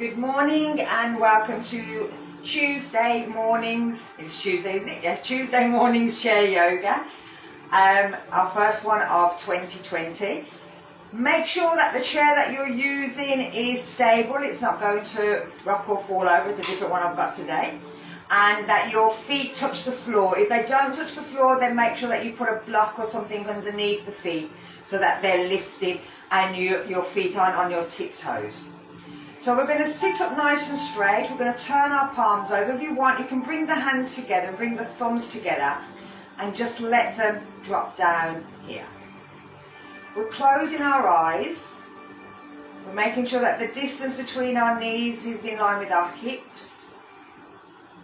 Good morning and welcome to Tuesday mornings. It's Tuesday, isn't it? Yeah, Tuesday mornings chair yoga. Our first one of 2020. Make sure that the chair that you're using is stable. It's not going to rock or fall over. It's a different one I've got today. And that your feet touch the floor. If they don't touch the floor, then make sure that you put a block or something underneath the feet so that they're lifted and your feet aren't on your tiptoes. So we're going to sit up nice and straight. We're going to turn our palms over. If you want, you can bring the hands together and bring the thumbs together and just let them drop down here. We're closing our eyes. We're making sure that the distance between our knees is in line with our hips.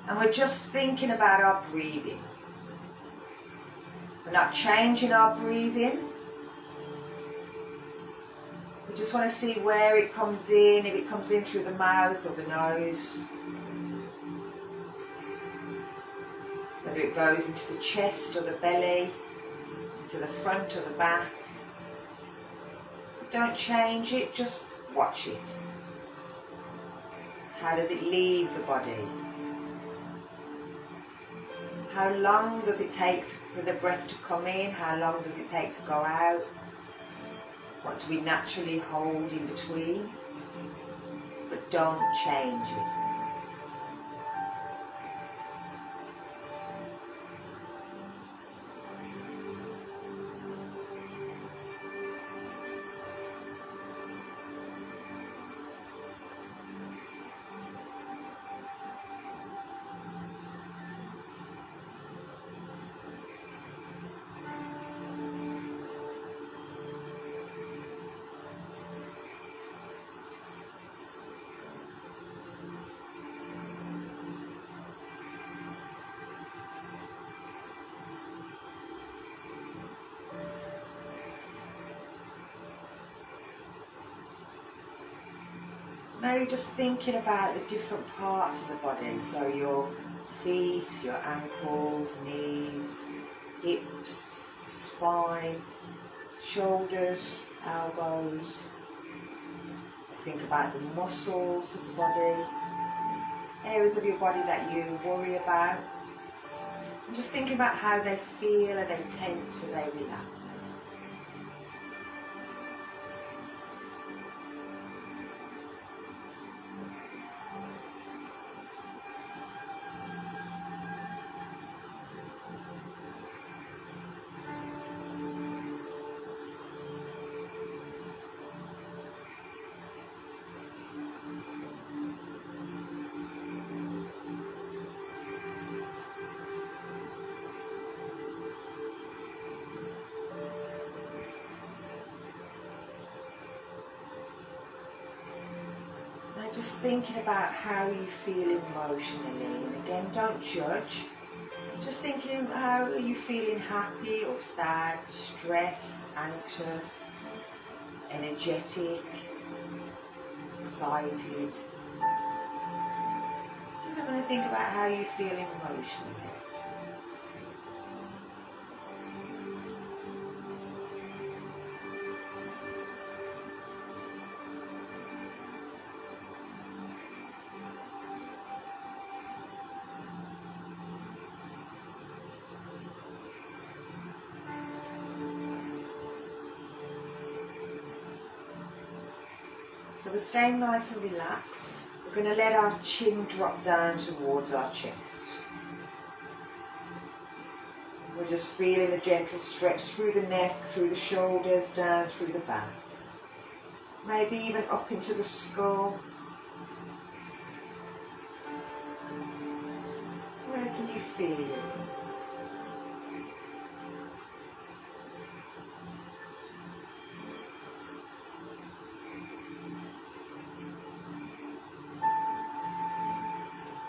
And we're just thinking about our breathing. We're not changing our breathing. We just want to see where it comes in, if it comes in through the mouth or the nose. Whether it goes into the chest or the belly, into the front or the back. Don't change it, just watch it. How does it leave the body? How long does it take for the breath to come in? How long does it take to go out? What do we naturally hold in between? But don't change it. Now you're just thinking about the different parts of the body, so your feet, your ankles, knees, hips, spine, shoulders, elbows. Think about the muscles of the body, areas of your body that you worry about. And just thinking about how they feel, are they tense, are they relaxed? Just thinking about how you feel emotionally, and again, don't judge. Just thinking, how are you feeling, happy or sad, stressed, anxious, energetic, excited. Just having to think about how you feel emotionally. So we're staying nice and relaxed. We're going to let our chin drop down towards our chest. We're just feeling the gentle stretch through the neck, through the shoulders, down through the back. Maybe even up into the skull. Where can you feel it?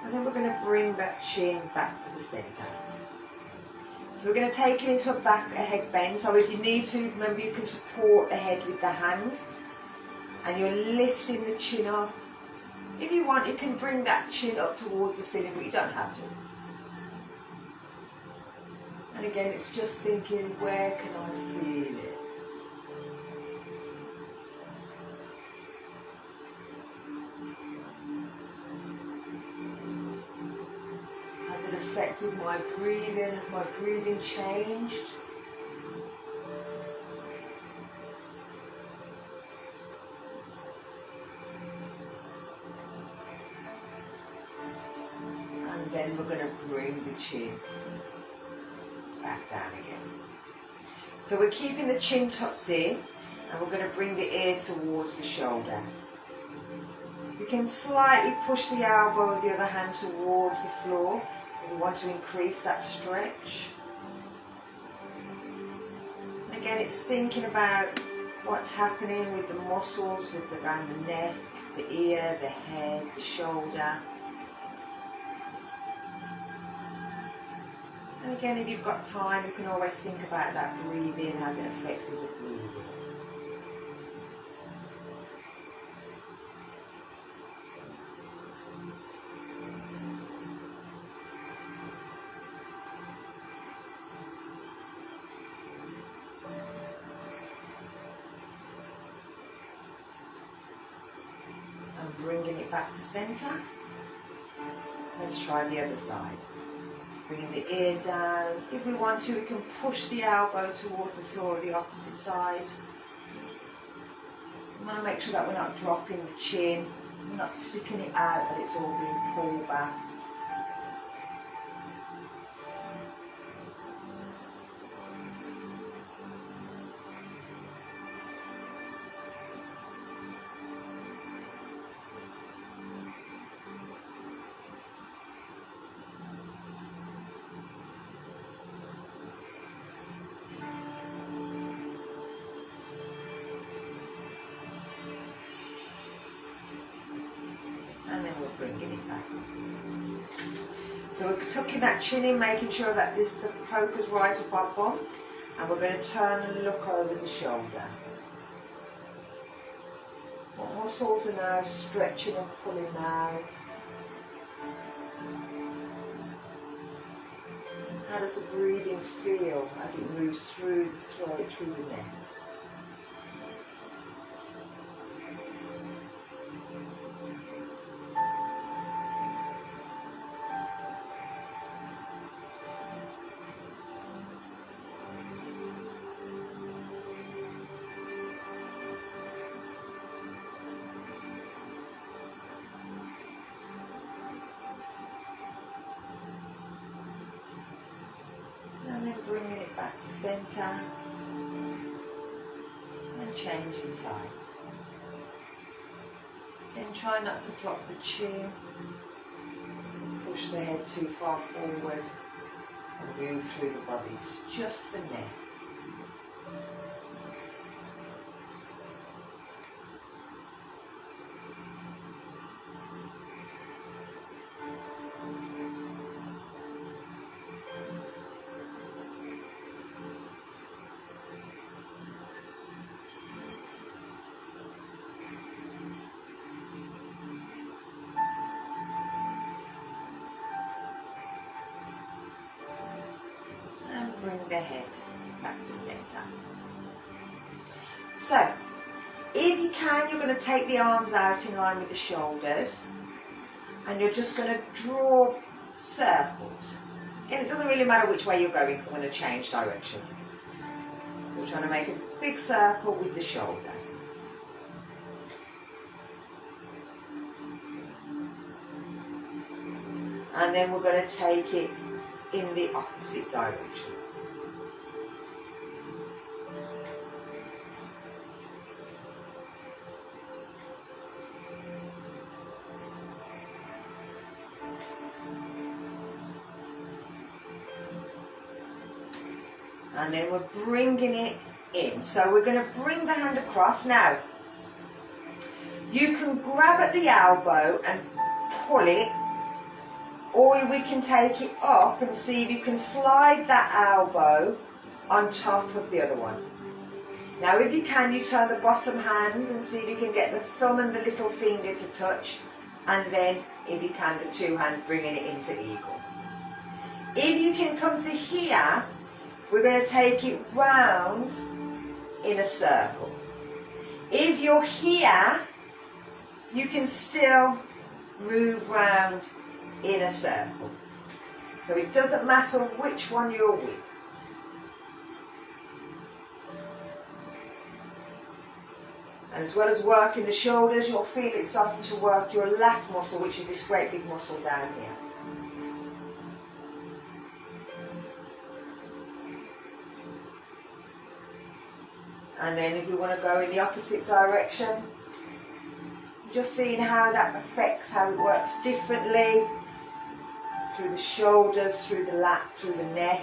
And then we're going to bring that chin back to the centre. So we're going to take it into a head bend. So if you need to, remember you can support the head with the hand. And you're lifting the chin up. If you want, you can bring that chin up towards the ceiling, but you don't have to. And again, it's just thinking, where can I feel it? affected my breathing? Has my breathing changed? And then we're going to bring the chin back down again. So we're keeping the chin tucked in, and we're going to bring the ear towards the shoulder. We can slightly push the elbow of the other hand towards the floor if we want to increase that stretch. And again, it's thinking about what's happening with the muscles, around the neck, the ear, the head, the shoulder. And again, if you've got time, you can always think about that breathing, has it affected the breathing. And bringing it back to centre. Let's try the other side. Bringing the ear down. If we want to, we can push the elbow towards the floor of the opposite side. We want to make sure that we're not dropping the chin, we're not sticking it out, that it's all being pulled back. And then we're bringing it back up. So we're tucking that chin in, making sure that the poker's right up our bum, and we're going to turn and look over the shoulder. What muscles are now stretching and pulling out? How does the breathing feel as it moves through the throat, through the neck? And then bringing it back to centre and changing sides. Then try not to drop the chin, push the head too far forward, and move through the body. It's just the neck. Bring the head back to centre. So, if you can, you're going to take the arms out in line with the shoulders, and you're just going to draw circles. And it doesn't really matter which way you're going, because I'm going to change direction. So we're trying to make a big circle with the shoulder. And then we're going to take it in the opposite direction. And then we're bringing it in. So we're going to bring the hand across. Now, you can grab at the elbow and pull it, or we can take it up and see if you can slide that elbow on top of the other one. Now, if you can, you turn the bottom hand and see if you can get the thumb and the little finger to touch, and then, if you can, the two hands bringing it into eagle. If you can come to here, we're going to take it round in a circle. If you're here, you can still move round in a circle. So it doesn't matter which one you're with. And as well as working the shoulders, you'll feel it starting to work your lat muscle, which is this great big muscle down here. And then if you want to go in the opposite direction, just seeing how that affects, how it works differently through the shoulders, through the lat, through the neck.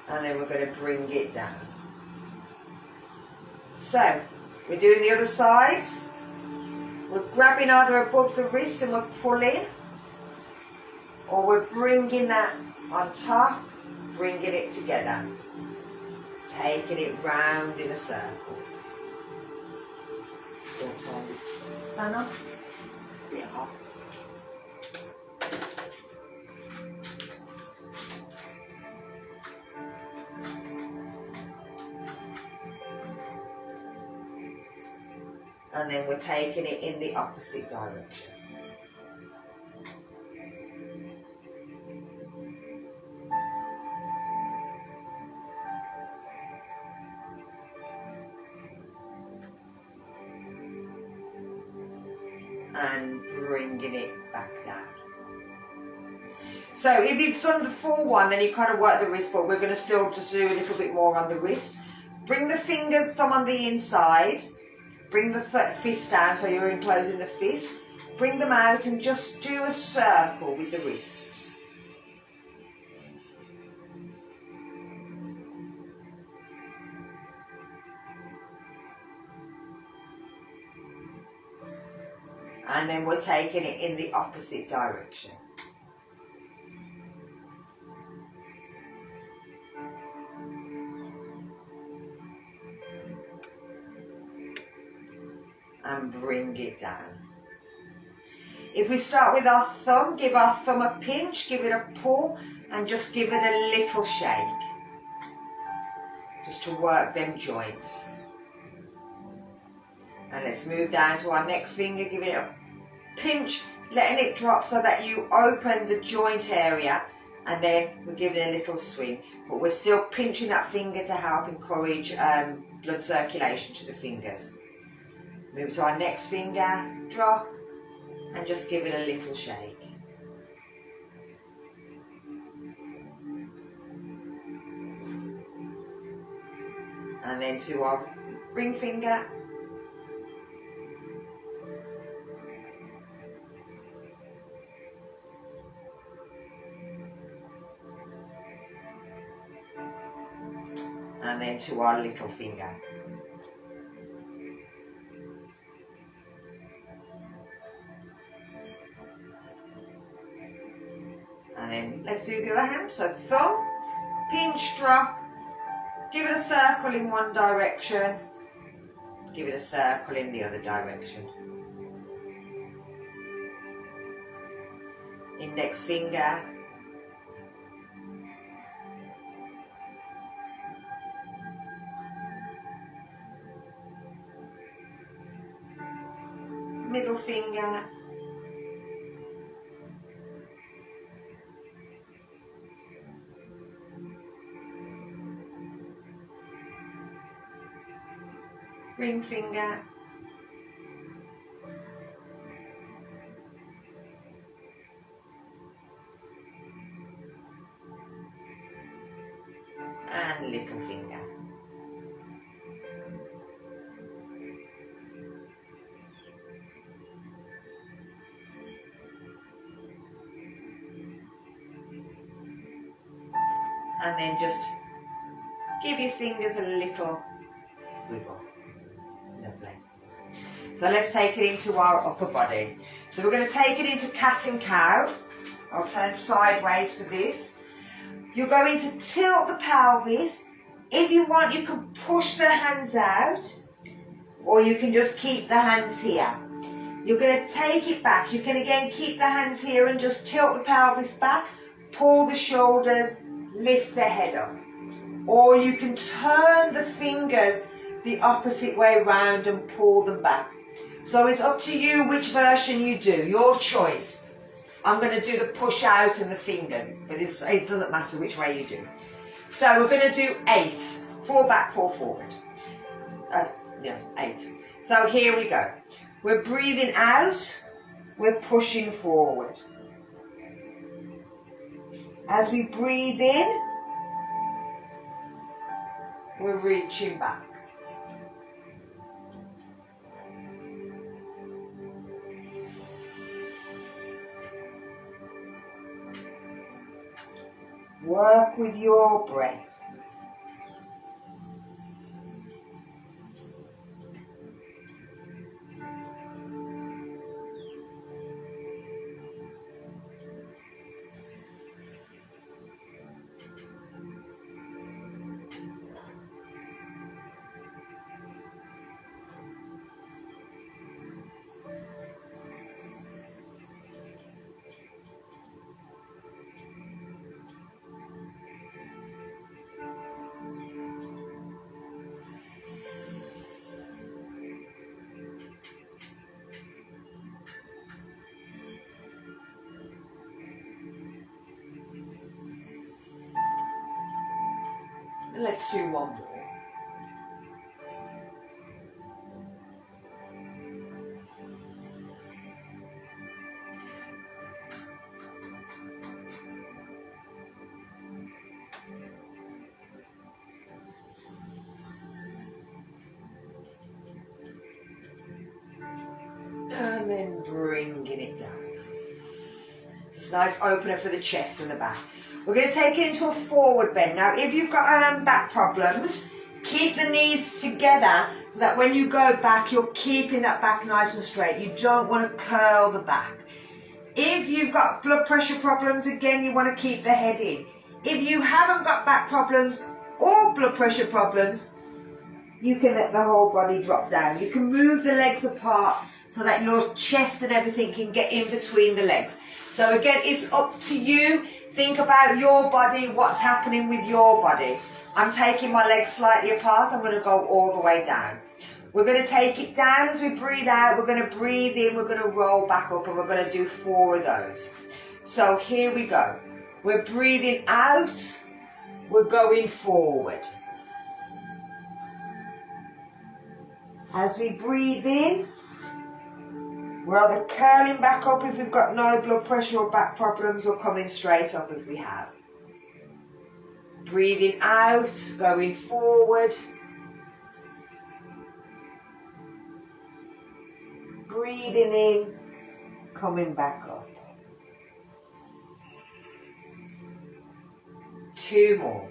And then we're going to bring it down. So, we're doing the other side. We're grabbing either above the wrist and we're pulling, or we're bringing that on top, bringing it together, taking it round in a circle. Still turn this fan off. It's a bit hot. And then we're taking it in the opposite direction. And bringing it back down. So if you've done the full one, then you kind of work the wrist, but we're going to still just do a little bit more on the wrist. Bring the fingers, thumb on the inside. Bring the fist down so you're enclosing the fist. Bring them out and just do a circle with the wrists. And then we're taking it in the opposite direction. And bring it down. If we start with our thumb, give our thumb a pinch, give it a pull, and just give it a little shake. Just to work them joints. And let's move down to our next finger, give it a pinch, letting it drop so that you open the joint area, and then we're giving it a little swing. But we're still pinching that finger to help encourage blood circulation to the fingers. Move to our next finger, drop, and just give it a little shake. And then to our ring finger. And then to our little finger. And then let's do the other hand. So thumb, pinch, drop, give it a circle in one direction, give it a circle in the other direction. Index finger, middle finger, ring finger, and little finger. And then just give your fingers a little wiggle. Lovely. So let's take it into our upper body. So we're going to take it into cat and cow. I'll turn sideways for this. You're going to tilt the pelvis. If you want, you can push the hands out, or you can just keep the hands here. You're going to take it back. You can again keep the hands here and just tilt the pelvis back, pull the shoulders, lift the head up. or you can turn the fingers the opposite way round and pull them back. So it's up to you which version you do, your choice. I'm going to do the push out and the finger, but it doesn't matter which way you do. So we're going to do 8, 4 back, 4 forward. 8. So here we go. We're breathing out, we're pushing forward. As we breathe in, we're reaching back. Work with your breath. Let's do one more. And then bringing it down. It's a nice opener for the chest and the back. We're going to take it into a forward bend. Now, if you've got back problems, keep the knees together so that when you go back, you're keeping that back nice and straight. You don't want to curl the back. If you've got blood pressure problems, again, you want to keep the head in. If you haven't got back problems or blood pressure problems, you can let the whole body drop down. You can move the legs apart so that your chest and everything can get in between the legs. So again, it's up to you. Think about your body, what's happening with your body. I'm taking my legs slightly apart. I'm going to go all the way down. We're going to take it down as we breathe out. We're going to breathe in. We're going to roll back up, and we're going to do 4 of those. So here we go. We're breathing out. We're going forward. As we breathe in, we're either curling back up if we've got no blood pressure or back problems, or coming straight up if we have. Breathing out, going forward. Breathing in, coming back up. 2 more.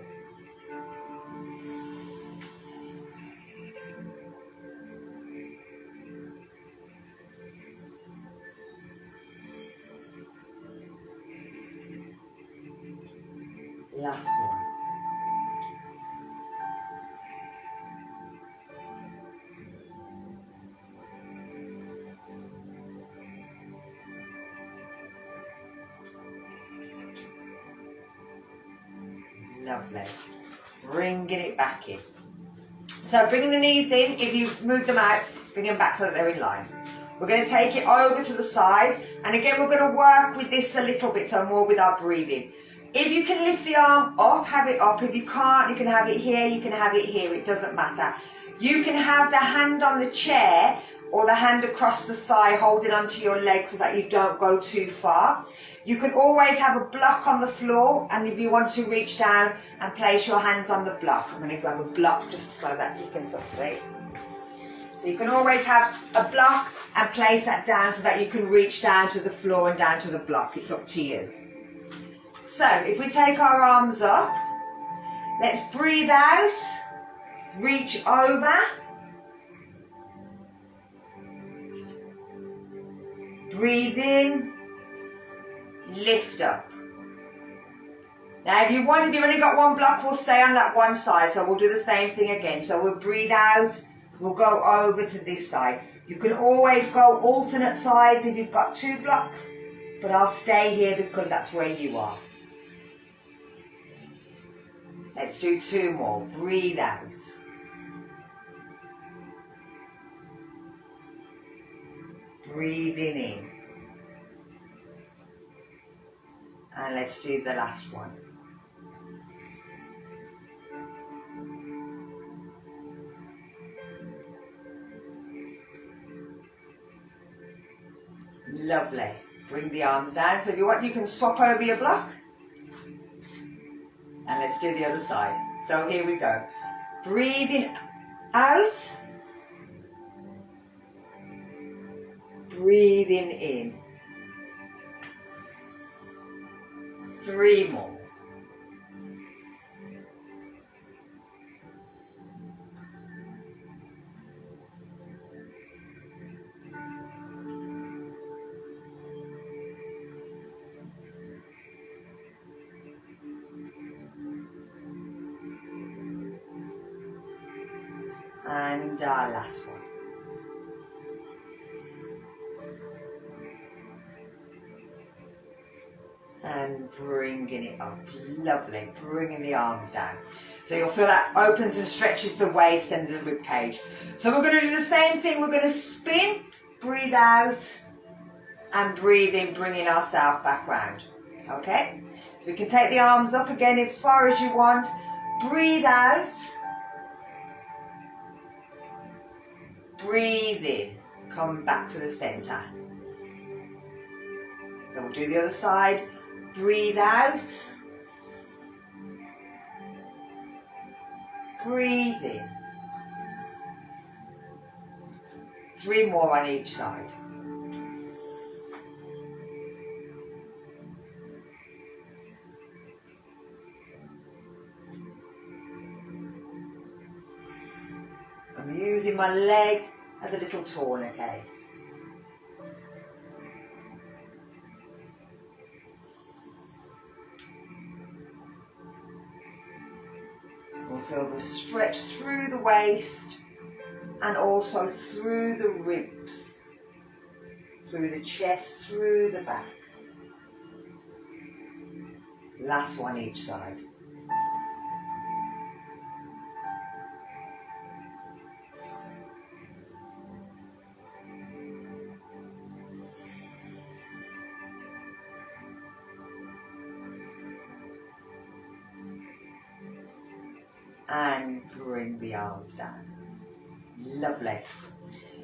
Last one. Lovely. Bringing it back in. So bringing the knees in, if you move them out, bring them back so that they're in line. We're going to take it over to the side, and again we're going to work with this a little bit, so more with our breathing. If you can lift the arm up, have it up. If you can't, you can have it here, you can have it here, it doesn't matter. You can have the hand on the chair or the hand across the thigh holding onto your leg so that you don't go too far. You can always have a block on the floor, and if you want to reach down and place your hands on the block. I'm going to grab a block just so that you can sort of see. So you can always have a block and place that down so that you can reach down to the floor and down to the block. It's up to you. So if we take our arms up, let's breathe out, reach over, breathe in, lift up. Now if you've only got one block, we'll stay on that one side, so we'll do the same thing again. So we'll breathe out, we'll go over to this side. You can always go alternate sides if you've got 2 blocks, but I'll stay here because that's where you are. Let's do 2 more. Breathe out. Breathing in. And let's do the last one. Lovely. Bring the arms down. So if you want, you can swap over your block. And let's do the other side. So here we go. Breathing out. Breathing in. 3 more. And our last one. And bringing it up. Lovely. Bringing the arms down. So you'll feel that opens and stretches the waist and the rib cage. So we're going to do the same thing. We're going to spin, breathe out, and breathe in, bringing ourselves back round. Okay? So we can take the arms up again as far as you want. Breathe out. Breathe in. Come back to the centre. So we'll do the other side. Breathe out. Breathe in. 3 more on each side. I'm using my leg as a little tourniquet. We'll feel the stretch through the waist and also through the ribs, through the chest, through the back. Last one each side. And bring the arms down. Lovely.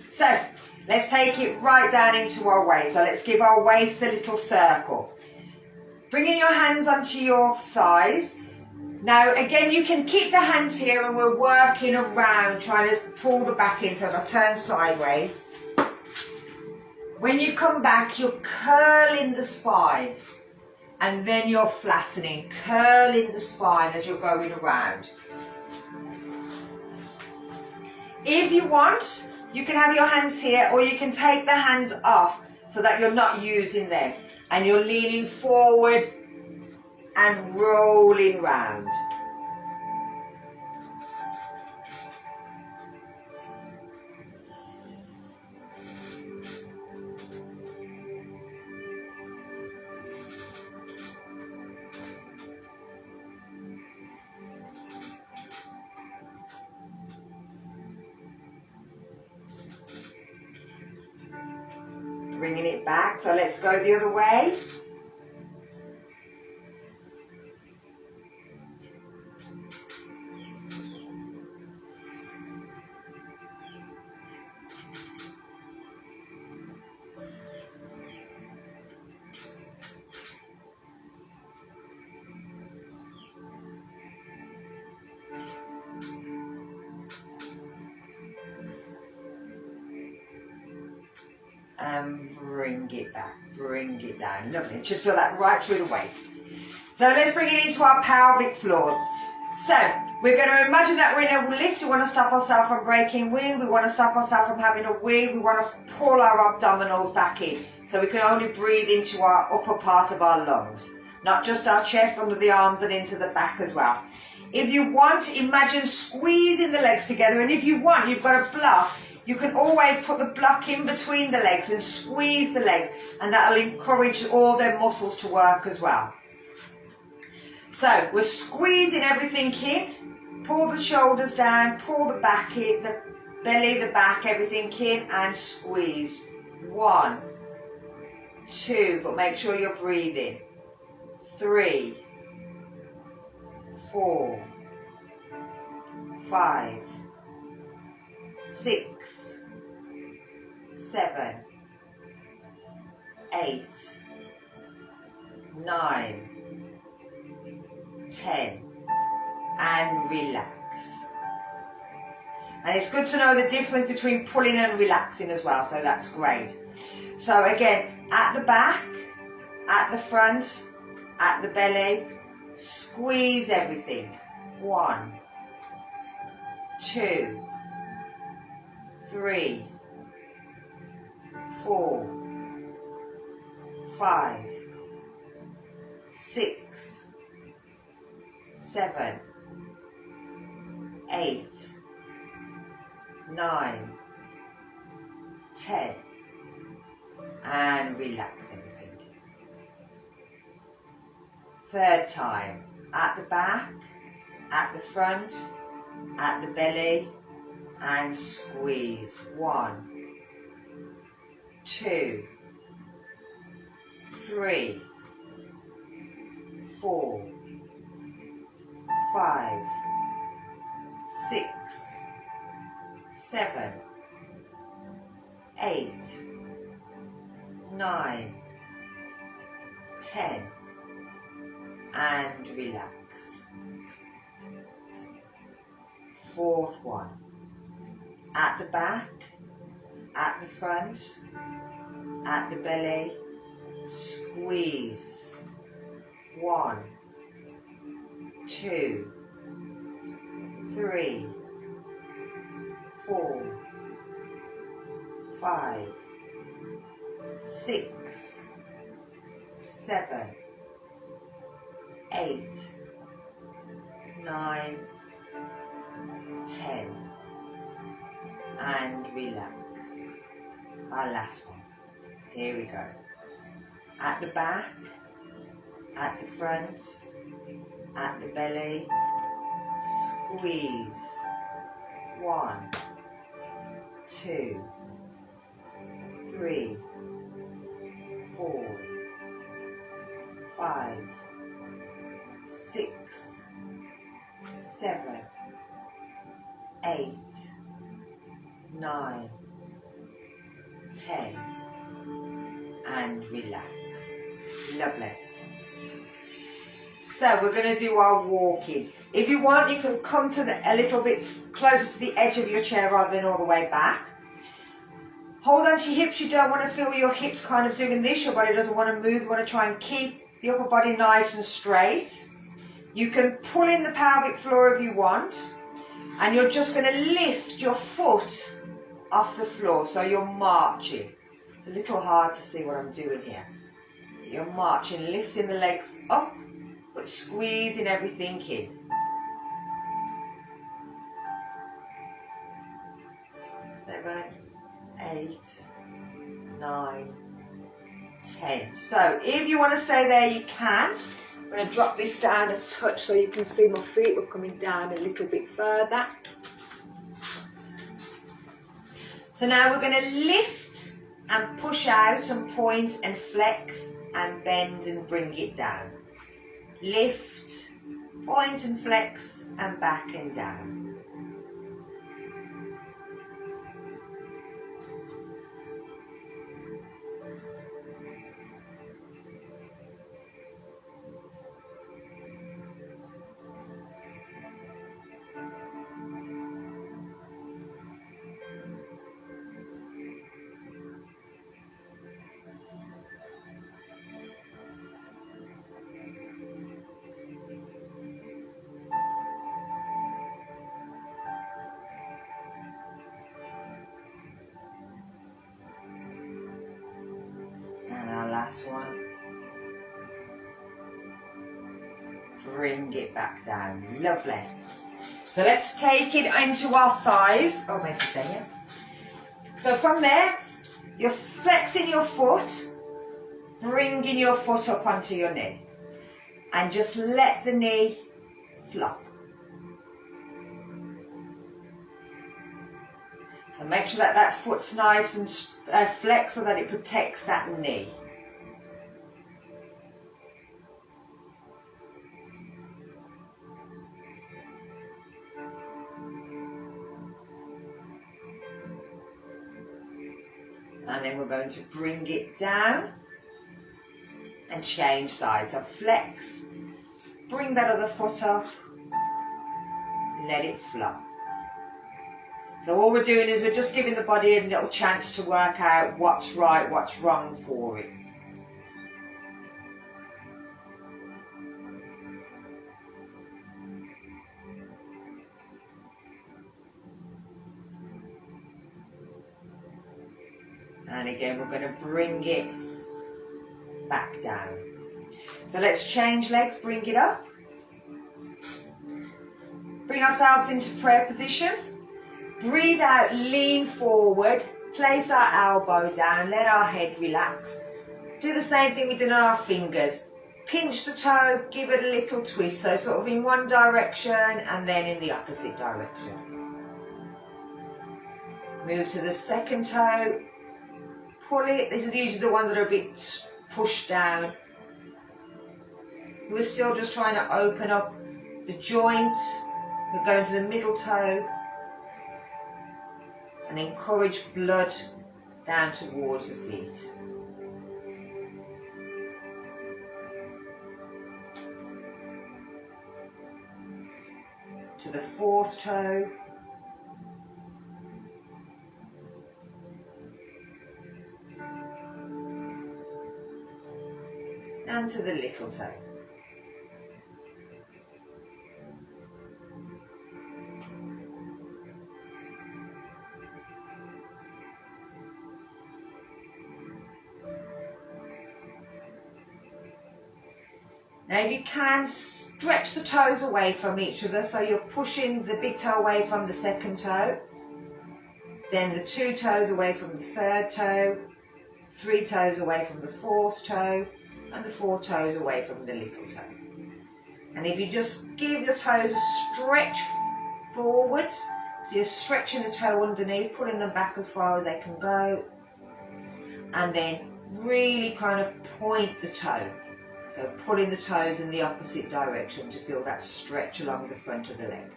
So, let's take it right down into our waist. So let's give our waist a little circle. Bringing your hands onto your thighs. Now, again, you can keep the hands here and we're working around, trying to pull the back in. So if I turn sideways. When you come back, you're curling the spine. And then you're flattening, curling the spine as you're going around. If you want, you can have your hands here or you can take the hands off so that you're not using them. And you're leaning forward and rolling round. Bringing it back, so let's go the other way. And bring it back, bring it down. Lovely. You should feel that right through the waist. So let's bring it into our pelvic floor. So we're going to imagine that we're in a lift. We want to stop ourselves from breaking wind. We want to stop ourselves from having a wig. We want to pull our abdominals back in. So we can only breathe into our upper part of our lungs. Not just our chest, under the arms and into the back as well. If you want, imagine squeezing the legs together. And if you want, you've got a block. You can always put the block in between the legs and squeeze the legs, and that'll encourage all their muscles to work as well. So we're squeezing everything in. Pull the shoulders down, pull the back in, the belly, the back, everything in, and squeeze. 1, 2, but make sure you're breathing. 3, 4, 5, 6, 7, 8, 9, 10, and relax. And it's good to know the difference between pulling and relaxing as well, so that's great. So again, at the back, at the front, at the belly, squeeze everything. 1, 2, 3, 4, 5, 6, 7, 8, 9, 10, and relax everything. Third time, at the back, at the front, at the belly, and squeeze. 1, 2, 3, 4, 5, 6, 7, 8, 9, 10, and relax. Fourth one, at the back, at the front, at the belly, squeeze. 1, 2, 3, 4, 5, 6, 7, 8, 9, 10, and relax. Our last one. Here we go. At the back, at the front, at the belly, squeeze. 1, 2, 3, 4, 5, 6, 7, 8, 9, 10, and relax. Lovely. So we're going to do our walking. If you want, you can come to a little bit closer to the edge of your chair rather than all the way back. Hold on to your hips. You don't want to feel your hips kind of doing this. Your body doesn't want to move. You want to try and keep the upper body nice and straight. You can pull in the pelvic floor if you want. And you're just going to lift your foot off the floor. So you're marching. It's a little hard to see what I'm doing here. You're marching, lifting the legs up, but squeezing everything in. 7, 8, 9, 10. So if you want to stay there, you can. I'm going to drop this down a touch so you can see my feet. We're coming down a little bit further. So now we're going to lift and push out and point and flex and bend and bring it down. Lift, point and flex and back and down. Last one. Bring it back down. Lovely. So let's take it into our thighs. Oh, where's it there? So from there, you're flexing your foot, bringing your foot up onto your knee. and just let the knee flop. So make sure that that foot's nice and flexed so that it protects that knee. And then we're going to bring it down and change sides. So flex, bring that other foot up, let it flop. So all we're doing is we're just giving the body a little chance to work out what's right, what's wrong for it. And again, we're going to bring it back down. So let's change legs, bring it up. Bring ourselves into prayer position. Breathe out, lean forward, place our elbow down, let our head relax. Do the same thing we did on our fingers. Pinch the toe, give it a little twist, so sort of in one direction and then in the opposite direction. Move to the second toe. Pull it. This is usually the ones that are a bit pushed down. We're still just trying to open up the joint. We're going to the middle toe and encourage blood down towards the feet. To the fourth toe. And to the little toe. Now you can stretch the toes away from each other, so you're pushing the big toe away from the second toe, then the two toes away from the third toe, 3 toes away from the fourth toe, and the 4 toes away from the little toe. And if you just give your toes a stretch forwards, so you're stretching the toe underneath, pulling them back as far as they can go, and then really kind of point the toe. So pulling the toes in the opposite direction to feel that stretch along the front of the leg.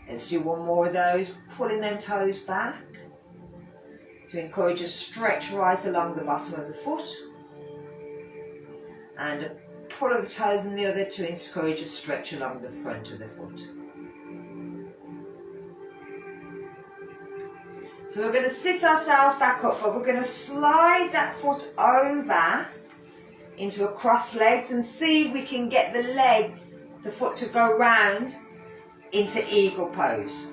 Let's do one more of those, pulling them toes back to encourage a stretch right along the bottom of the foot. And a pull of the toes in the other to encourage a stretch along the front of the foot. So we're going to sit ourselves back up, but we're going to slide that foot over into a cross legs and see if we can get the foot to go round into eagle pose.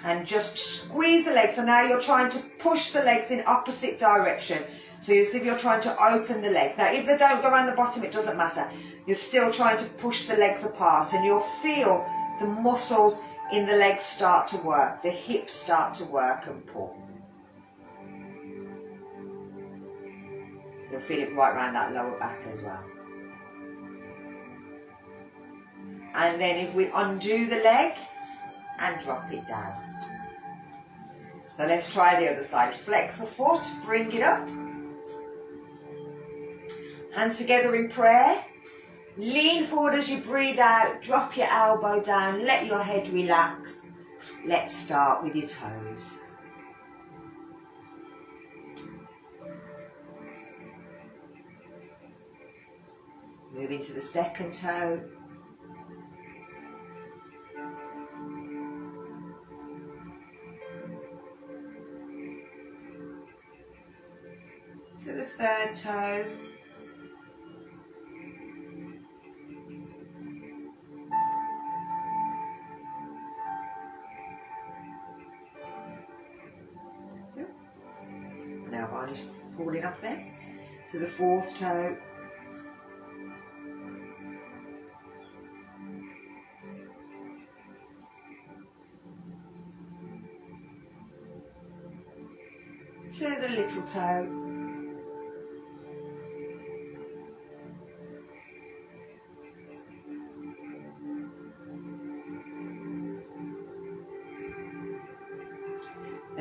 And just squeeze the legs. So now you're trying to push the legs in opposite direction. So as if you're trying to open the legs. Now if they don't go around the bottom, it doesn't matter. You're still trying to push the legs apart, and you'll feel the muscles in the legs start to work. The hips start to work and pull. You'll feel it right around that lower back as well. And then if we undo the leg and drop it down. So let's try the other side. Flex the foot, bring it up. Hands together in prayer. Lean forward as you breathe out. Drop your elbow down. Let your head relax. Let's start with your toes. Moving to the second toe. To the third toe. Now varnish falling off there. To the fourth toe. To the little toe.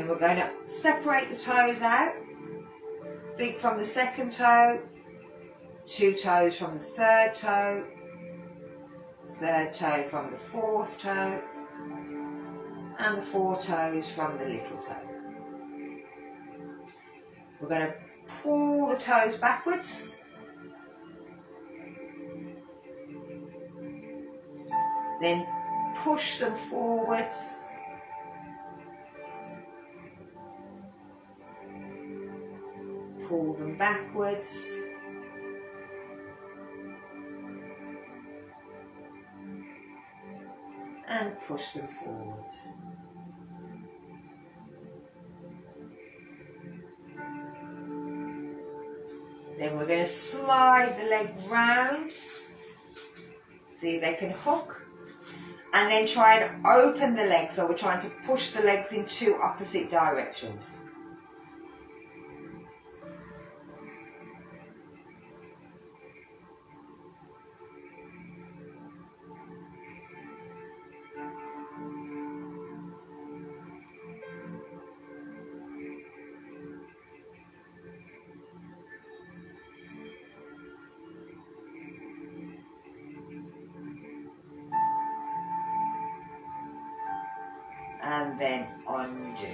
Then we're going to separate the toes out. Big from the second toe, 2 toes from the third toe from the fourth toe, and the 4 toes from the little toe. We're going to pull the toes backwards. Then push them forwards. Pull them backwards. And push them forwards. Then we're going to slide the leg round. See if they can hook. And then try and open the legs. So we're trying to push the legs in 2 opposite directions. And then undo.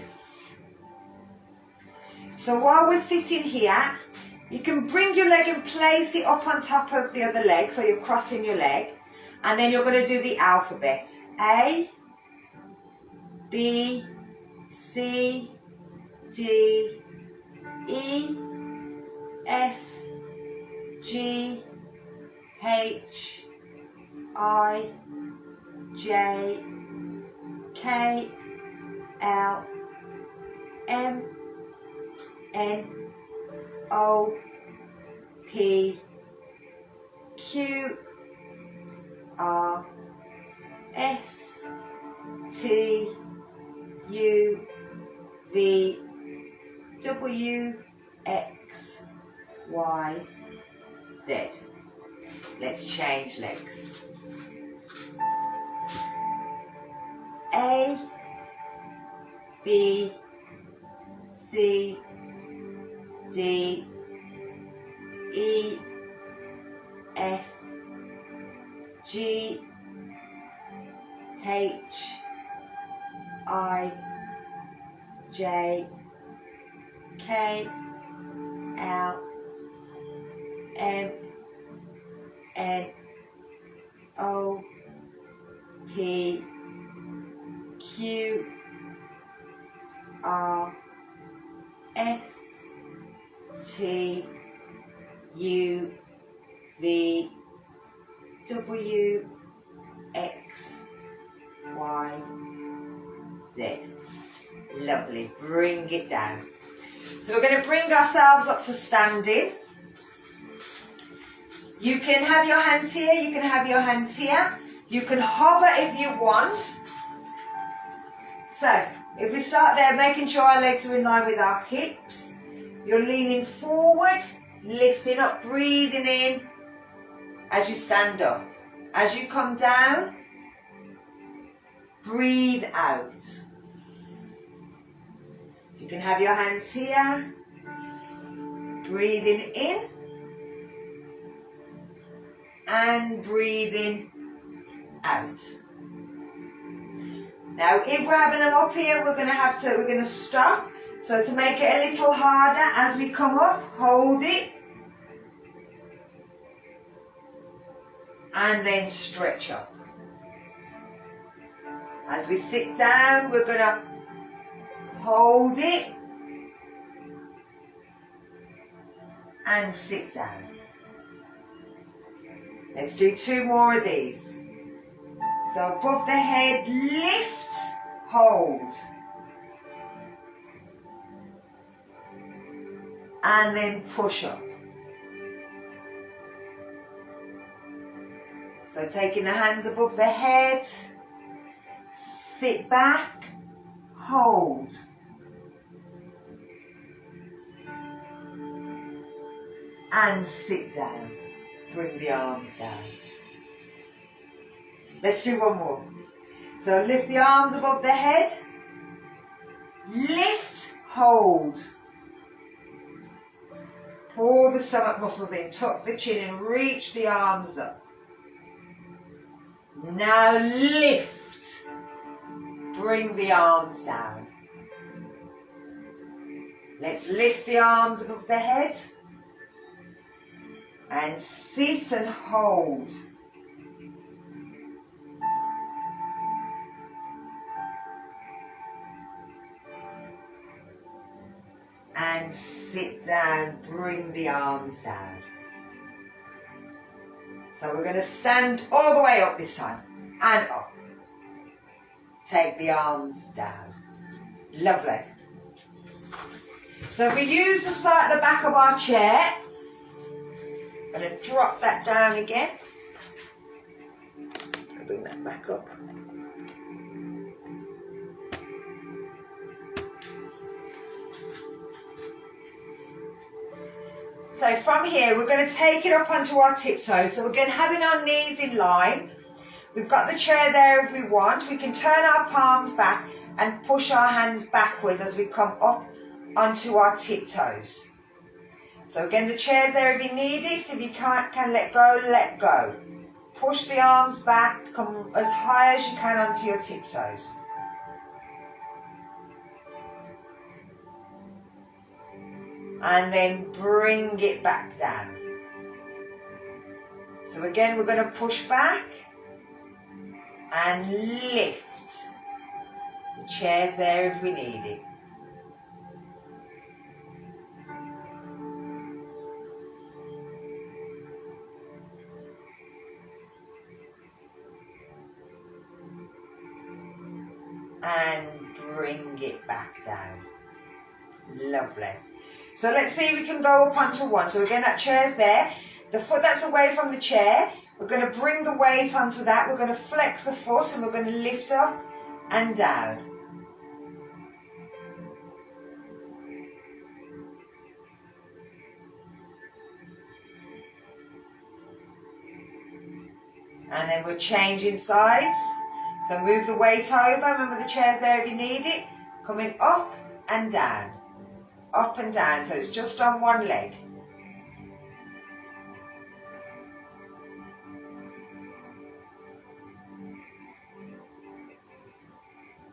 So while we're sitting here, you can bring your leg and place it up on top of the other leg, so you're crossing your leg, and then you're going to do the alphabet. A, B, C, D, E, F, G, H, I, J, K, L, M, N, O, P, Q, R, S, T, U, V, W, X, Y, Z. Let's change legs. A, B, C, D, E, F, G, H, I, J, K, L, M, N, O, P, Q, R, S, T, U, V, W, X, Y, Z. Lovely. Bring it down. So we're going to bring ourselves up to standing. You can have your hands here, you can have your hands here. You can hover if you want. So, if we start there, making sure our legs are in line with our hips. You're leaning forward, lifting up, breathing in as you stand up. As you come down, breathe out. So you can have your hands here, breathing in and breathing out. Now, if we're having them up here, we're going to stop. So to make it a little harder, as we come up, hold it. And then stretch up. As we sit down, we're going to hold it. And sit down. Let's do 2 more of these. So above the head, lift, hold. And then push up. So taking the hands above the head, sit back, hold. And sit down. Bring the arms down. Let's do 1 more. So lift the arms above the head, Lift, hold. Pull the stomach muscles in, tuck the chin and reach the arms up. Now lift. Bring the arms down. Let's lift the arms above the head. And sit and hold. And sit down, bring the arms down. So we're going to stand all the way up this time. And up. Take the arms down. Lovely. So if we use the back of our chair, I'm going to drop that down again. Bring that back up. So from here, we're going to take it up onto our tiptoes. So again, having our knees in line. We've got the chair there if we want. We can turn our palms back and push our hands backwards as we come up onto our tiptoes. So again, the chair there if you need it. If you can let go, let go. Push the arms back, come as high as you can onto your tiptoes. And then bring it back down. So again, we're going to push back and lift. The chair's there if we need it. And bring it back down. Lovely. So let's see if we can go up onto one. So again, that chair's there. The foot that's away from the chair, we're going to bring the weight onto that. We're going to flex the foot and we're going to lift up and down. And then we're changing sides. So move the weight over. Remember the chair's there if you need it. Coming up and down. Up and down. So it's just on one leg.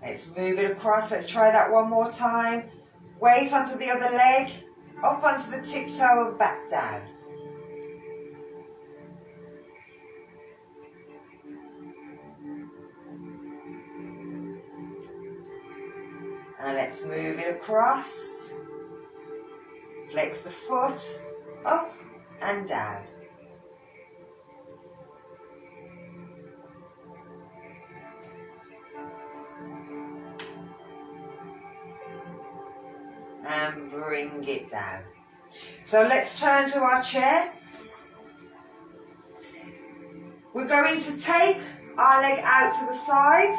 Let's move it across. Let's try that one more time. Weight onto the other leg. Up onto the tiptoe and back down. And let's move it across. Flex the foot, up and down. And bring it down. So let's turn to our chair. We're going to take our leg out to the side.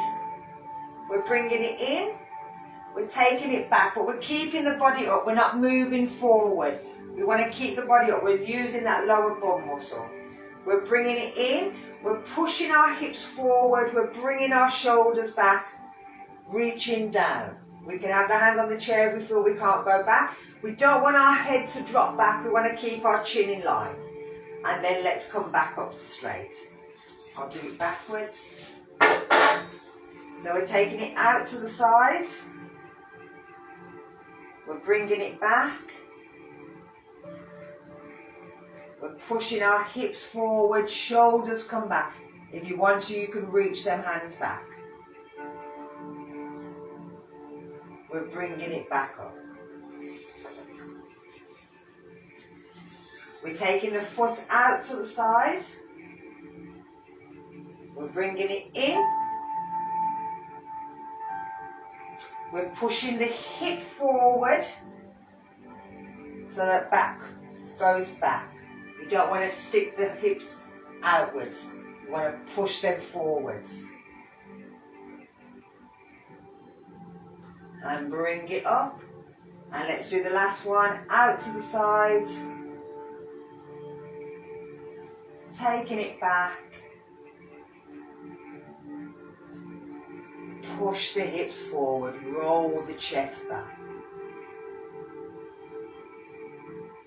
We're bringing it in. We're taking it back, but we're keeping the body up. We're not moving forward. We want to keep the body up. We're using that lower bum muscle. We're bringing it in. We're pushing our hips forward. We're bringing our shoulders back, reaching down. We can have the hands on the chair if we feel we can't go back. We don't want our head to drop back. We want to keep our chin in line. And then let's come back up to straight. I'll do it backwards. So we're taking it out to the side. We're bringing it back. We're pushing our hips forward, shoulders come back. If you want to, you can reach them hands back. We're bringing it back up. We're taking the foot out to the side. We're bringing it in. We're pushing the hip forward so that back goes back. You don't want to stick the hips outwards. You want to push them forwards. And bring it up. And let's do the last one. Out to the side. Taking it back. push the hips forward, roll the chest back.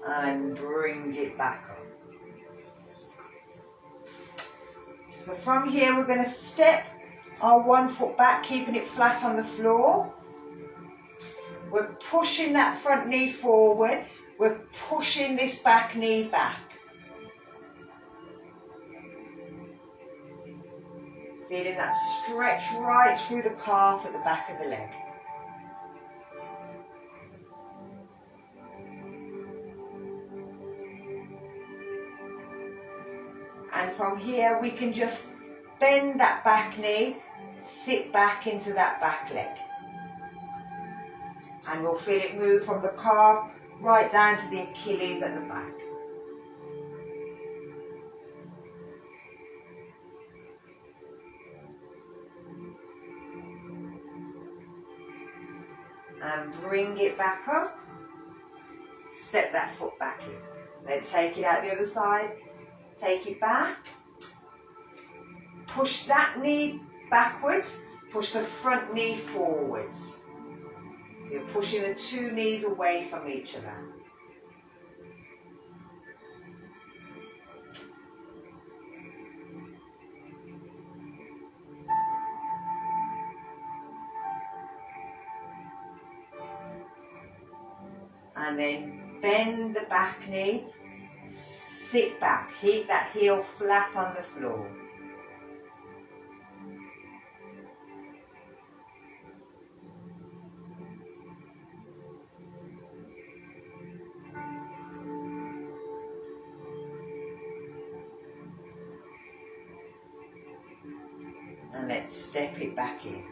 And bring it back up. So from here we're going to step our one foot back, keeping it flat on the floor. We're pushing that front knee forward. We're pushing this back knee back. Feeling that stretch right through the calf at the back of the leg. And from here we can just bend that back knee, sit back into that back leg. And we'll feel it move from the calf right down to the Achilles at the back. And bring it back up. Step that foot back in. Let's take it out the other side. Take it back. Push that knee backwards. Push the front knee forwards. You're pushing the two knees away from each other. And then bend the back knee. Sit back, keep that heel flat on the floor. And let's step it back in.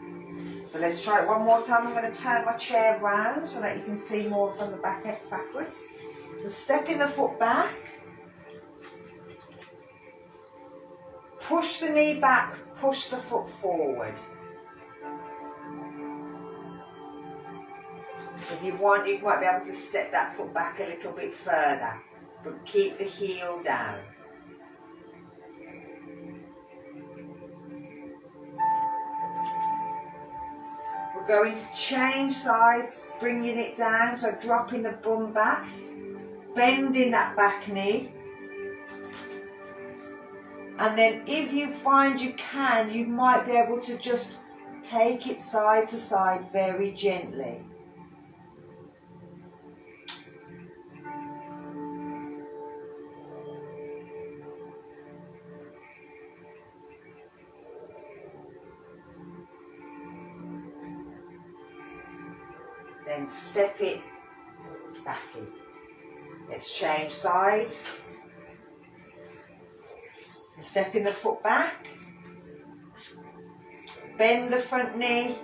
So let's try it one more time. I'm going to turn my chair round so that you can see more from the back backwards. So stepping the foot back. Push the knee back, push the foot forward. If you want, you might be able to step that foot back a little bit further, but keep the heel down. We're going to change sides, bringing it down, so dropping the bum back, bending that back knee. And then if you find you can, you might be able to just take it side to side very gently. Then step it back in. Let's change sides. Stepping the foot back, bend the front knee,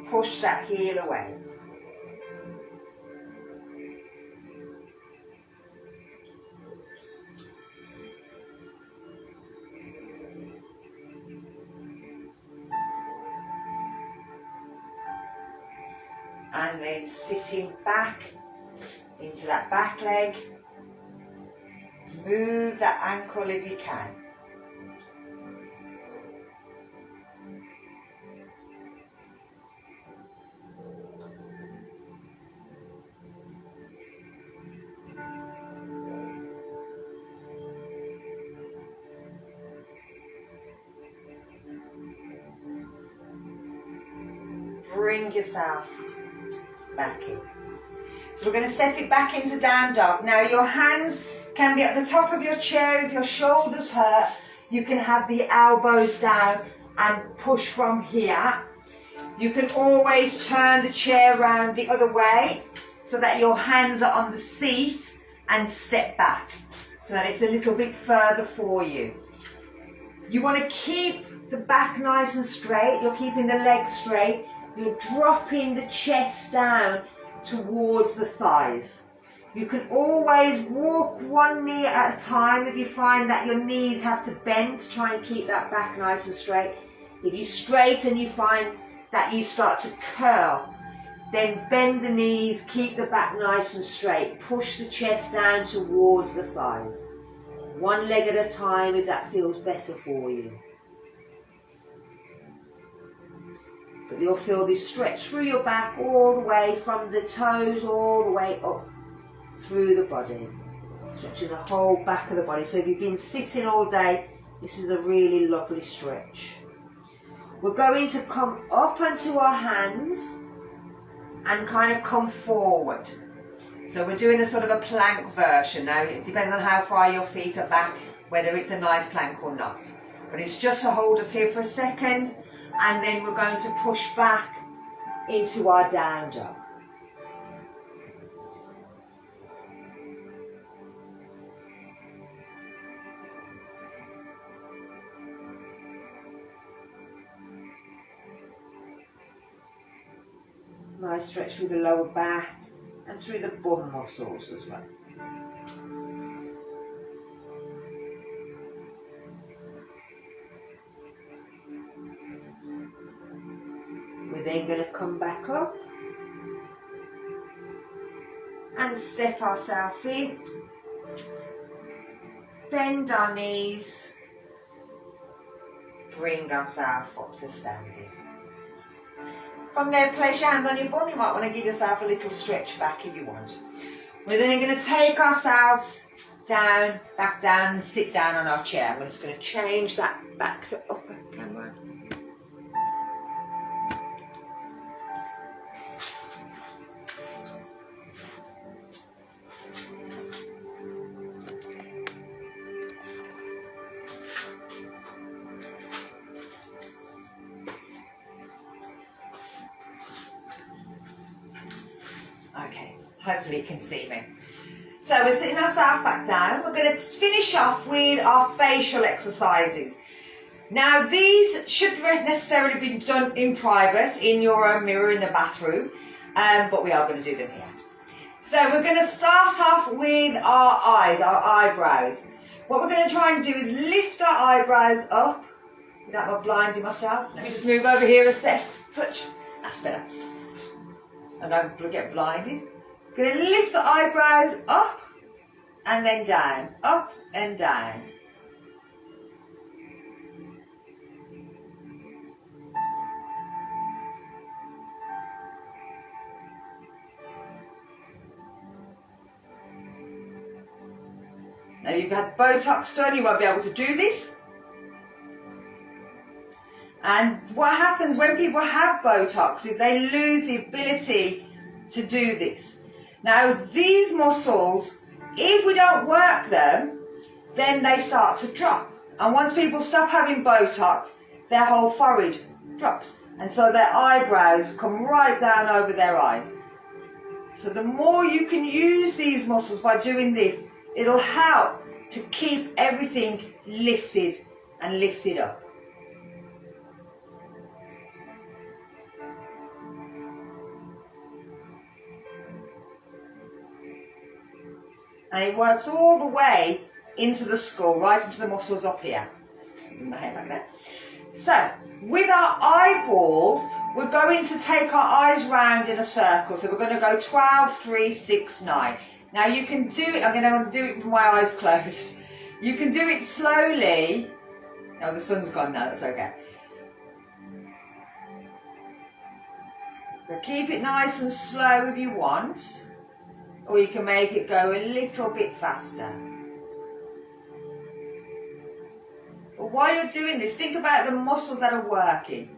push that heel away. And then sitting back into that back leg, move that ankle if you can. Bring yourself back in. So we're going to step it back into down dog. Now your hands can be at the top of your chair. If your shoulders hurt, you can have the elbows down and push from here. You can always turn the chair around the other way so that your hands are on the seat and step back so that it's a little bit further for you. You want to keep the back nice and straight. You're keeping the legs straight. You're dropping the chest down towards the thighs. You can always walk one knee at a time if you find that your knees have to bend to try and keep that back nice and straight. If you straighten, you find that you start to curl. Then bend the knees, keep the back nice and straight. Push the chest down towards the thighs. One leg at a time if that feels better for you. But you'll feel this stretch through your back all the way from the toes all the way up through the body. Stretching the whole back of the body. So if you've been sitting all day, this is a really lovely stretch. We're going to come up onto our hands and kind of come forward. So we're doing a sort of a plank version. Now it depends on how far your feet are back, whether it's a nice plank or not. But it's just to hold us here for a second, and then we're going to push back into our down dog. Nice stretch through the lower back and through the bum muscles as well. We're then going to come back up and step ourselves in. Bend our knees. Bring ourselves up to standing. From there, place your hand on your bum. You might want to give yourself a little stretch back if you want. We're then going to take ourselves down, back down, and sit down on our chair. I'm just going to change that back to upper camera. Okay, hopefully you can see me. So we're sitting ourselves back down. We're going to finish off with our facial exercises. Now these shouldn't necessarily be done in private, in your own mirror in the bathroom, but we are going to do them here. So we're going to start off with our eyes, our eyebrows. What we're going to try and do is lift our eyebrows up without my blinding myself. Let me just move over here a sec, touch. That's better. And don't get blinded. We're going to lift the eyebrows up and then down, up and down. Now you've had Botox done, you won't be able to do this. And what happens when people have Botox is they lose the ability to do this. Now these muscles, if we don't work them, then they start to drop. And once people stop having Botox, their whole forehead drops. And so their eyebrows come right down over their eyes. So the more you can use these muscles by doing this, it'll help to keep everything lifted and lifted up. And it works all the way into the skull, right into the muscles up here. My head back there. So, with our eyeballs, we're going to take our eyes round in a circle. So we're going to go 12, 3, 6, 9. Now you can do it, I'm going to do it with my eyes closed. You can do it slowly. Oh, the sun's gone now, that's okay. So keep it nice and slow if you want. Or you can make it go a little bit faster. But while you're doing this, think about the muscles that are working.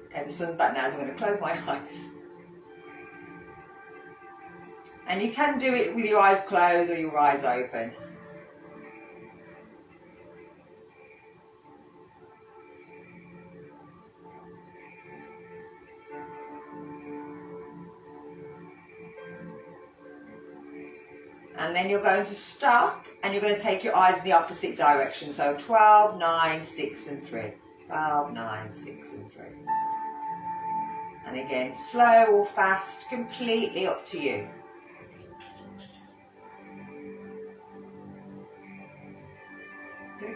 Okay, the sun's back now, so I'm going to close my eyes. And you can do it with your eyes closed or your eyes open. And then you're going to stop and you're going to take your eyes in the opposite direction. So 12, 9, 6 and 3. 12, 9, 6 and 3. And again, slow or fast, completely up to you.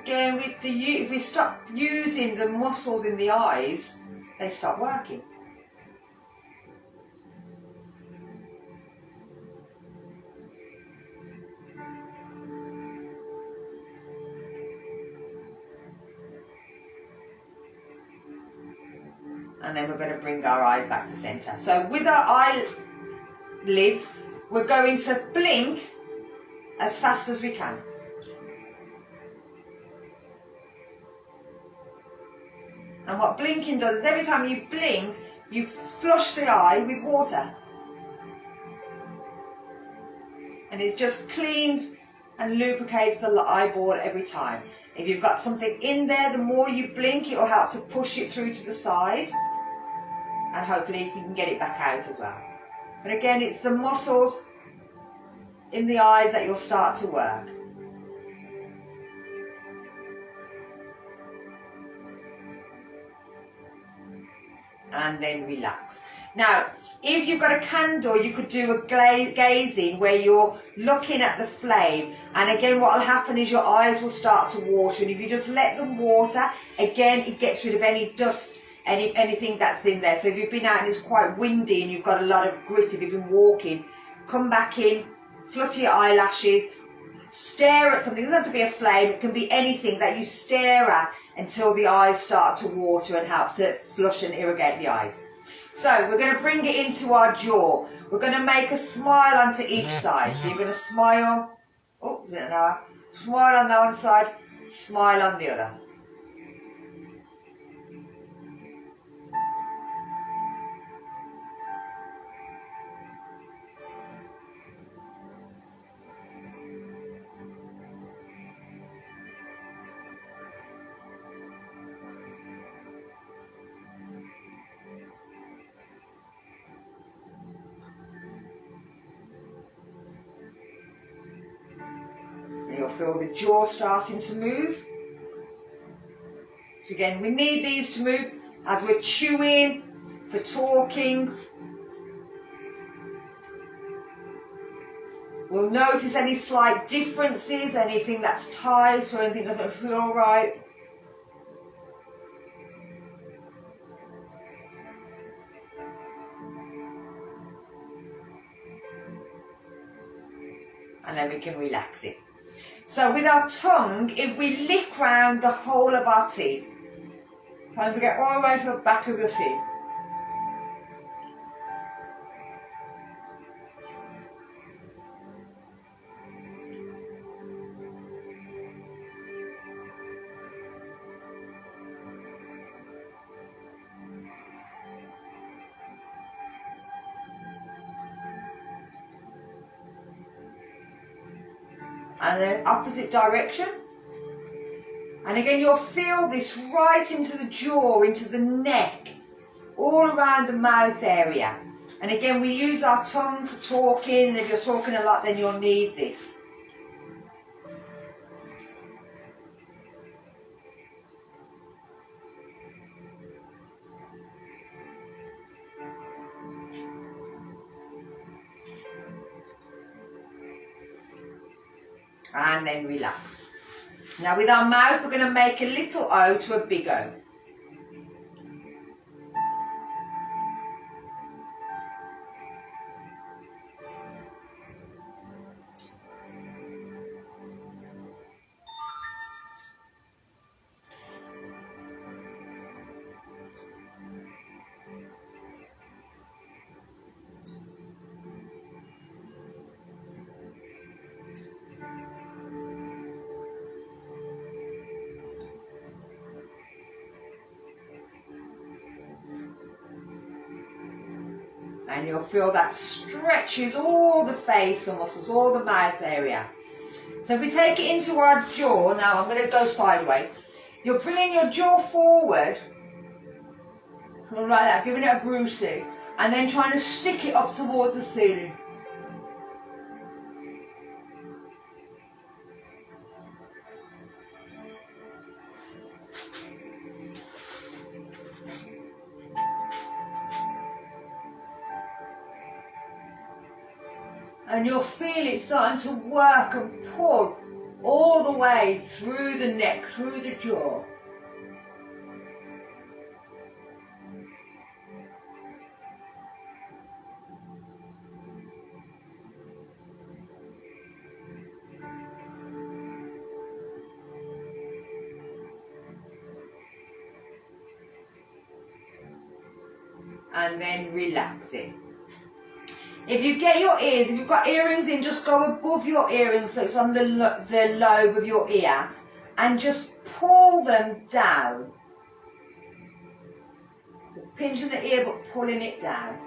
Again, if we stop using the muscles in the eyes, they stop working. And then we're going to bring our eyes back to centre. So with our eyelids, we're going to blink as fast as we can. And what blinking does is every time you blink, you flush the eye with water. And it just cleans and lubricates the eyeball every time. If you've got something in there, the more you blink, it will help to push it through to the side. And hopefully you can get it back out as well. But again, it's the muscles in the eyes that you'll start to work. And then relax. Now, if you've got a candle, you could do a gazing where you're looking at the flame. And again, what will happen is your eyes will start to water. And if you just let them water, again, it gets rid of any dust, anything that's in there. So if you've been out and it's quite windy and you've got a lot of grit, if you've been walking, come back in, flutter your eyelashes, stare at something. It doesn't have to be a flame. It can be anything that you stare at until the eyes start to water and help to flush and irrigate the eyes. So we're going to bring it into our jaw. We're going to make a smile onto each side. So you're going to smile. Oh, no. Smile on the one side, smile on the other. You'll feel the jaw starting to move. So again, we need these to move as we're chewing, for talking. We'll notice any slight differences, anything that's tight or anything that doesn't feel right. And then we can relax it. So with our tongue, if we lick round the whole of our teeth, trying to get all the way to the back of the teeth. And then opposite direction. And again, you'll feel this right into the jaw, into the neck, all around the mouth area. And again, we use our tongue for talking, and if you're talking a lot, then you'll need this. And then relax. Now with our mouth, we're going to make a little O to a big O. And you'll feel that stretches all the facial muscles, all the mouth area. So if we take it into our jaw, now I'm going to go sideways. You're bringing your jaw forward, like that, giving it a bruising, and then trying to stick it up towards the ceiling. And you'll feel it starting to work and pull all the way through the neck, through the jaw. and then relax it. If you get your ears, if you've got earrings in, just go above your earrings so it's on the lobe of your ear and just pull them down. Pinching the ear but pulling it down.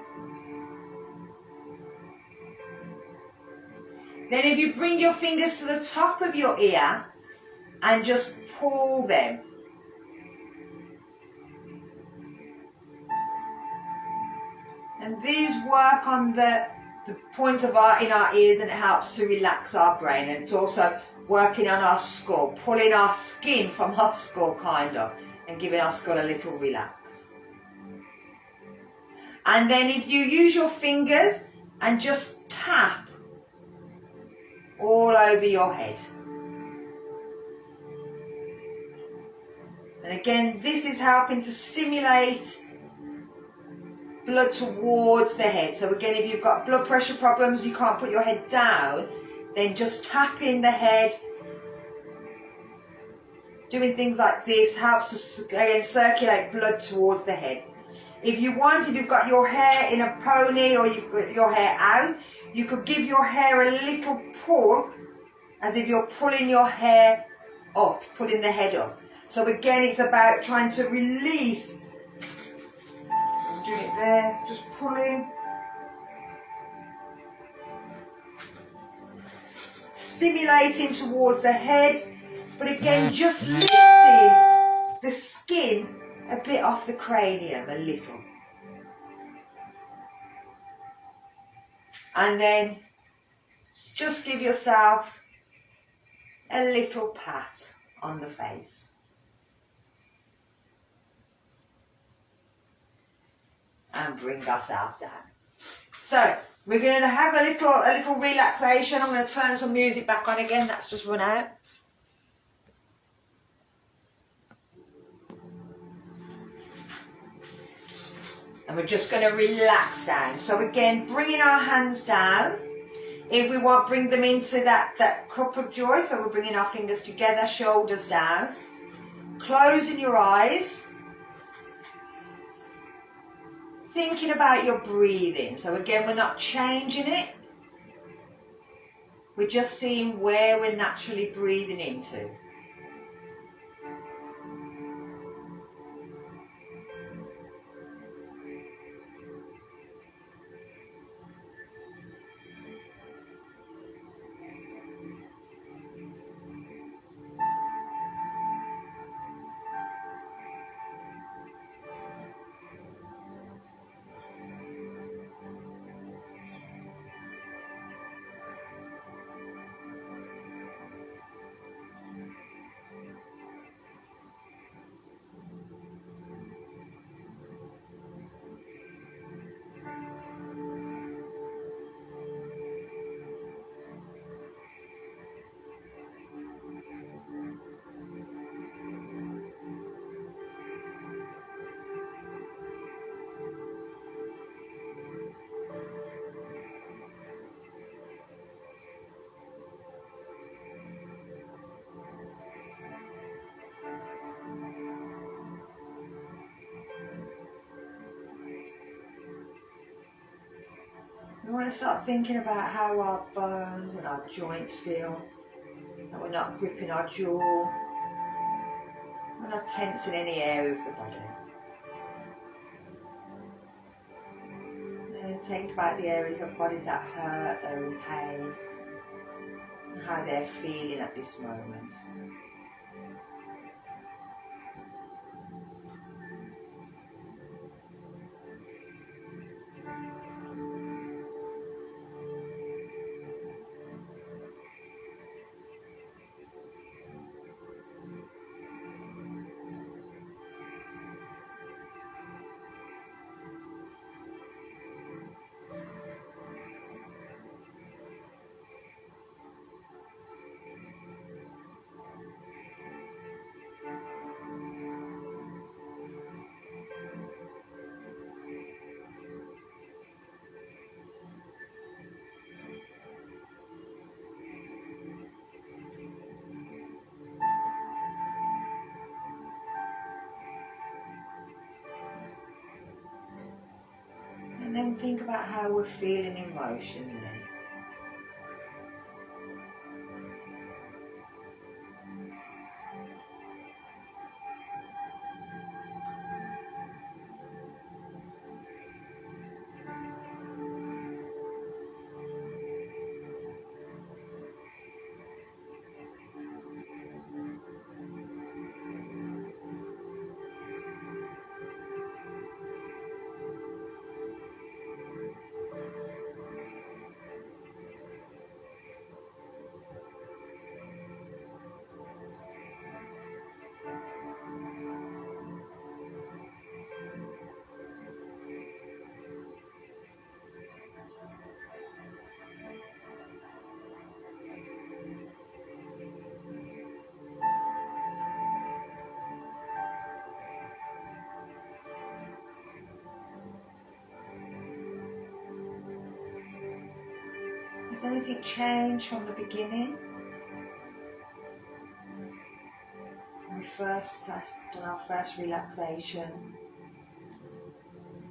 Then if you bring your fingers to the top of your ear and just pull them. And these work on the points in our ears, and it helps to relax our brain. And it's also working on our skull, pulling our skin from our skull kind of, and giving our skull a little relax. And then if you use your fingers and just tap all over your head. And again, this is helping to stimulate blood towards the head. So again, if you've got blood pressure problems, you can't put your head down, then just tapping the head, doing things like this helps to again circulate blood towards the head. If you want, if you've got your hair in a pony or you've got your hair out, you could give your hair a little pull as if you're pulling your hair up, pulling the head up. So again, it's about trying to release. I'm doing it there, just pulling. Stimulating towards the head, but again, just lifting the skin a bit off the cranium, a little. And then just give yourself a little pat on the face. And bring ourselves down. So we're going to have a little relaxation. I'm going to turn some music back on again. That's just run out. And we're just going to relax down. So again, bringing our hands down. If we want, bring them into that cup of joy. So we're bringing our fingers together, shoulders down. Closing your eyes. Thinking about your breathing. So again, we're not changing it. We're just seeing where we're naturally breathing into. We want to start thinking about how our bones and our joints feel, that we're not gripping our jaw, we're not tensing any area of the body. And then think about the areas of bodies that hurt, that are in pain, and how they're feeling at this moment. then think about how we're feeling emotionally. Has anything changed from the beginning? When we first done our first relaxation.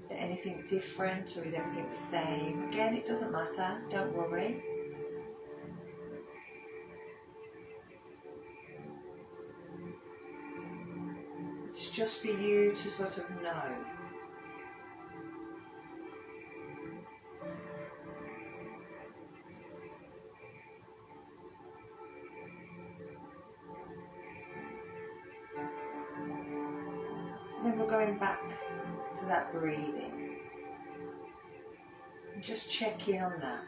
Is there anything different or is everything the same? Again, it doesn't matter, don't worry. It's just for you to sort of know. Then we're going back to that breathing. And just check in on that.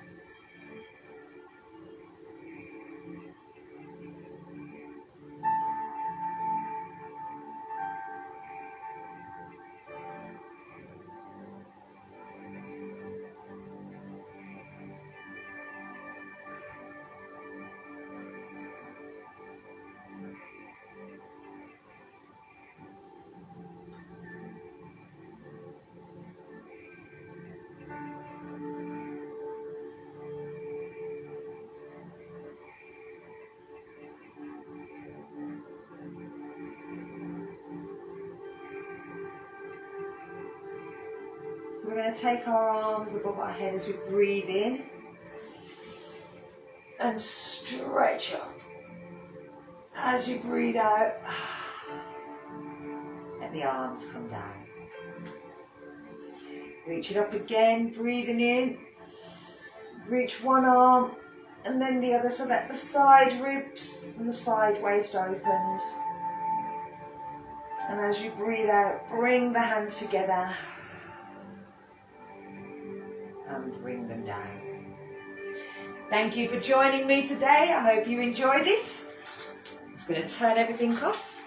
So we're going to take our arms above our head as we breathe in and stretch up. As you breathe out, let the arms come down. Reach it up again, breathing in. Reach one arm and then the other so that the side ribs and the side waist opens. And as you breathe out, bring the hands together and bring them down. Thank you for joining me today. I hope you enjoyed it. I'm just going to turn everything off.